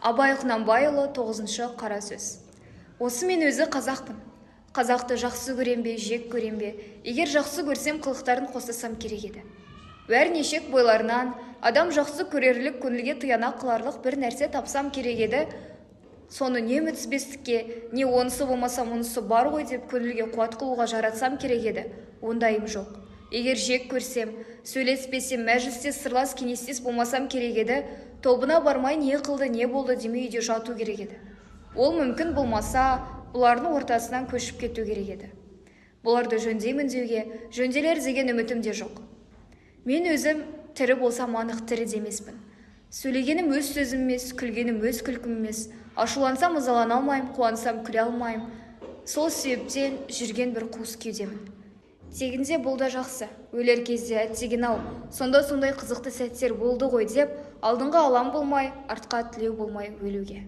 Абай Құнанбайұлы 9-шы қара сөз. Осы мен өзі қазақпын. Қазақты жақсы көрем бе, жек көрем бе? Егер жақсы көрсем, қылықтарын қостасам керек еді. Нешек бойларынан адам жақсы көрерлік, көңілге тияна қыларлық бір нәрсе тапсам керек еді. Соны не үмітсізбестікке, не онысы болмаса мұнысы бар ғой деп көңілге қуат қылуға жаратсам керек еді. Ондайым жоқ. Егер жек көрсем, сөйлеспесем, мәжілісте сырлас кеңестес болмасам керек еді, тобына бармай не қылды, не болды демей үйде жату керек еді. Ол мүмкін болмаса, бұлардың ортасынан көшіп кету керек еді. Бұларды жөндеймін деуге, жөнделер деген үмітім де жоқ. Мен өзім тірі болсам анық тірі демеспін. Сөйлегенім өз сөзім емес, күлгенім өз күлкім емес. Ашулансам ызалана алмайым, қуансам күле алмайым. Сол себептен жүрген бір қуыс кеудемін. Тегінде бұл да жақсы. Өлер кезде әттеген-ау, сондай қызықты сәттер болды ғой деп, алдыңға алам болмай, артқа тілеу болмай өлуге.